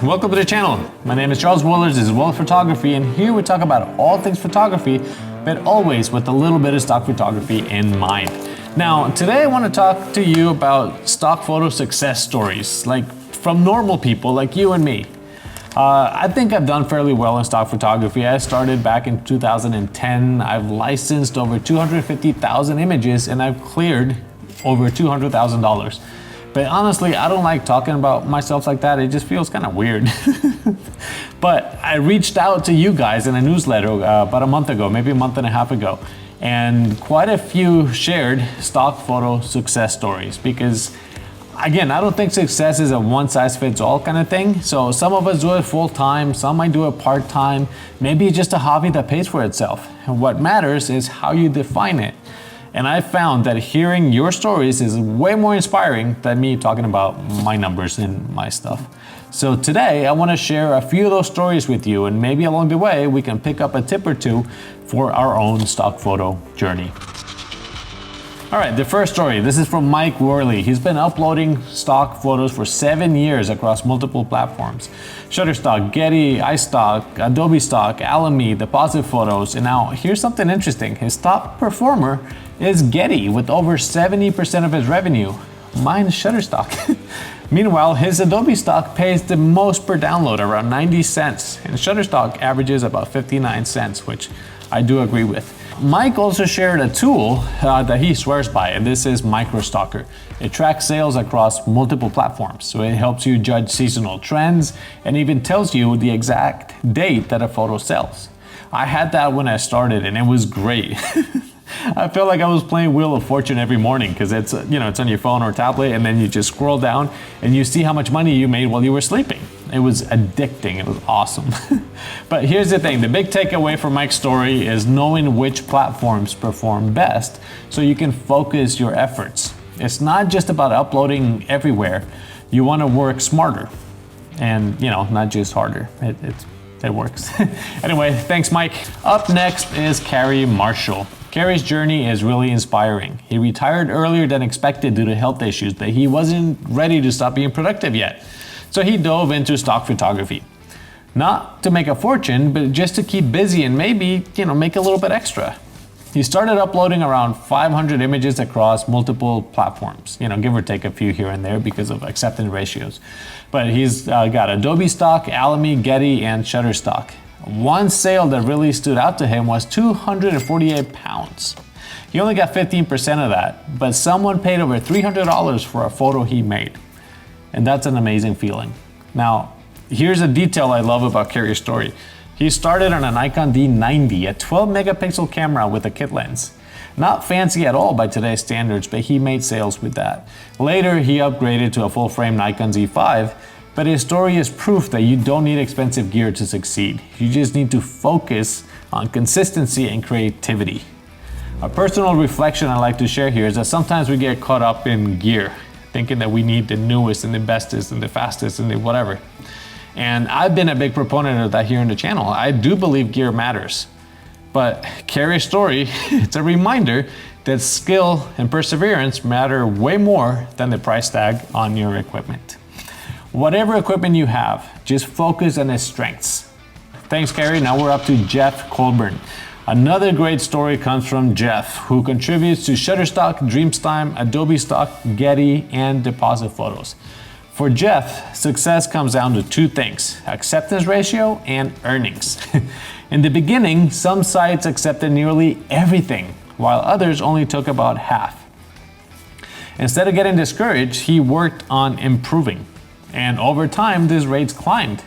welcome to the channel. My name is Charles Wollertz, this is Wollertz Photography, and here we talk about all things photography, but always with a little bit of stock photography in mind. Now, today I want to talk to you about stock photo success stories, like from normal people like you and me. I think I've done fairly well in stock photography. I started back in 2010. I've licensed over 250,000 images and I've cleared over $200,000. But honestly, I don't like talking about myself like that. It just feels kind of weird. But I reached out to you guys in a newsletter about a month ago, maybe a month and a half ago. And quite a few shared stock photo success stories because, again, I don't think success is a one-size-fits-all kind of thing. So some of us do it full-time, some might do it part-time. Maybe it's just a hobby that pays for itself. And what matters is how you define it. And I found that hearing your stories is way more inspiring than me talking about my numbers and my stuff. So today I want to share a few of those stories with you, and maybe along the way we can pick up a tip or two for our own stock photo journey. All right, the first story, this is from Mike Worley. He's been uploading stock photos for 7 years across multiple platforms. Shutterstock, Getty, iStock, Adobe Stock, Alamy, Deposit Photos, and now here's something interesting. His top performer is Getty with over 70% of his revenue. Mine is Shutterstock. Meanwhile, his Adobe Stock pays the most per download, around 90 cents, and Shutterstock averages about 59 cents, which I do agree with. Mike also shared a tool that he swears by, and this is MicroStalker. It tracks sales across multiple platforms, so it helps you judge seasonal trends and even tells you the exact date that a photo sells. I had that when I started and it was great. I felt like I was playing Wheel of Fortune every morning because it's on your phone or tablet, and then you just scroll down and you see how much money you made while you were sleeping. It was addicting. It was awesome. But here's the thing. The big takeaway from Mike's story is knowing which platforms perform best so you can focus your efforts. It's not just about uploading everywhere. You want to work smarter and, not just harder. It works. Anyway, thanks, Mike. Up next is Cary Marshall. Cary's journey is really inspiring. He retired earlier than expected due to health issues, but he wasn't ready to stop being productive yet. So he dove into stock photography. Not to make a fortune, but just to keep busy and maybe, make a little bit extra. He started uploading around 500 images across multiple platforms, give or take a few here and there because of acceptance ratios. But he's got Adobe Stock, Alamy, Getty, and Shutterstock. One sale that really stood out to him was 248 pounds. He only got 15% of that, but someone paid over $300 for a photo he made. And that's an amazing feeling. Now, here's a detail I love about Cary's story. He started on a Nikon D90, a 12 megapixel camera with a kit lens. Not fancy at all by today's standards, but he made sales with that. Later, he upgraded to a full frame Nikon Z5, but his story is proof that you don't need expensive gear to succeed. You just need to focus on consistency and creativity. A personal reflection I like to share here is that sometimes we get caught up in gear, thinking that we need the newest and the bestest and the fastest and the whatever. And I've been a big proponent of that here on the channel. I do believe gear matters. But Cary's story, it's a reminder that skill and perseverance matter way more than the price tag on your equipment. Whatever equipment you have, just focus on its strengths. Thanks, Cary. Now we're up to Jeff Coburn. Another great story comes from Jeff, who contributes to Shutterstock, Dreamtime, Adobe Stock, Getty, and Deposit Photos. For Jeff, success comes down to two things: acceptance ratio and earnings. In the beginning, some sites accepted nearly everything, while others only took about half. Instead of getting discouraged, he worked on improving. And over time, these rates climbed.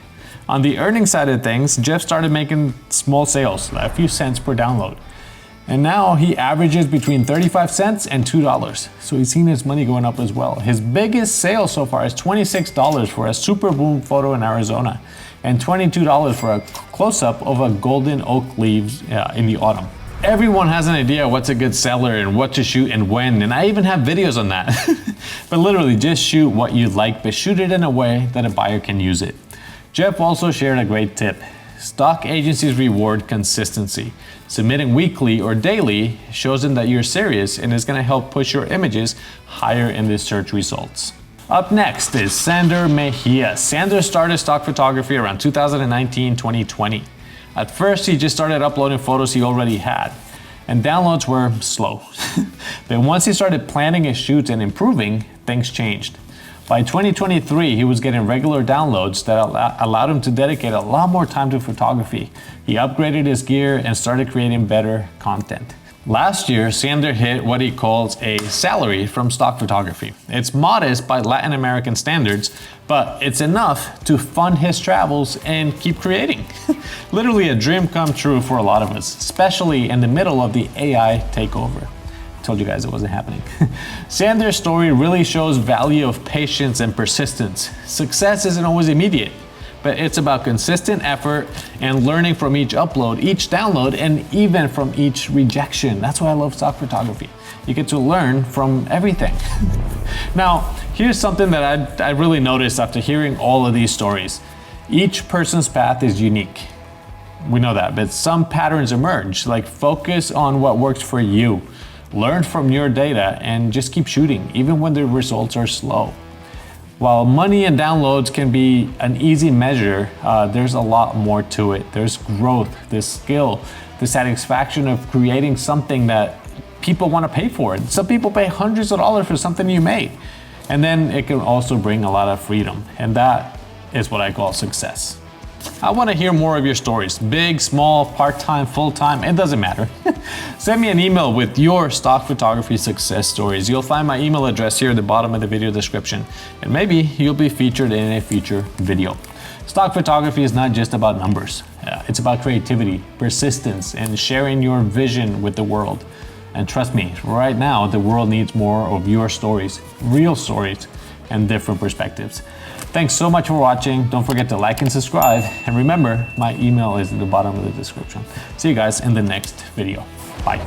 On the earning side of things, Jeff started making small sales, a few cents per download. And now he averages between 35 cents and $2. So he's seen his money going up as well. His biggest sale so far is $26 for a super boom photo in Arizona and $22 for a close-up of a golden oak leaves in the autumn. Everyone has an idea what's a good seller and what to shoot and when, and I even have videos on that. But literally just shoot what you like, but shoot it in a way that a buyer can use it. Jeff also shared a great tip. Stock agencies reward consistency. Submitting weekly or daily shows them that you're serious and is going to help push your images higher in the search results. Up next is Sander Mahia. Sander started stock photography around 2019-2020. At first, he just started uploading photos he already had, and downloads were slow. But once he started planning his shoots and improving, things changed. By 2023, he was getting regular downloads that allowed him to dedicate a lot more time to photography. He upgraded his gear and started creating better content. Last year, Sander hit what he calls a salary from stock photography. It's modest by Latin American standards, but it's enough to fund his travels and keep creating. Literally a dream come true for a lot of us, especially in the middle of the AI takeover. Told you guys it wasn't happening. Sander's story really shows value of patience and persistence. Success isn't always immediate, but it's about consistent effort and learning from each upload, each download, and even from each rejection. That's why I love stock photography. You get to learn from everything. Now, here's something that I really noticed after hearing all of these stories. Each person's path is unique. We know that, but some patterns emerge, like focus on what works for you. Learn from your data and just keep shooting, even when the results are slow. While money and downloads can be an easy measure, there's a lot more to it. There's growth, there's skill, the satisfaction of creating something that people want to pay for. Some people pay hundreds of dollars for something you made. And then it can also bring a lot of freedom. And that is what I call success. I want to hear more of your stories. Big, small, part-time, full-time, it doesn't matter. Send me an email with your stock photography success stories. You'll find my email address here at the bottom of the video description, and maybe you'll be featured in a future video. Stock photography is not just about numbers. It's about creativity, persistence, and sharing your vision with the world. And trust me, right now, the world needs more of your stories, real stories, and different perspectives. Thanks so much for watching. Don't forget to like and subscribe. And remember, my email is at the bottom of the description. See you guys in the next video. Bye.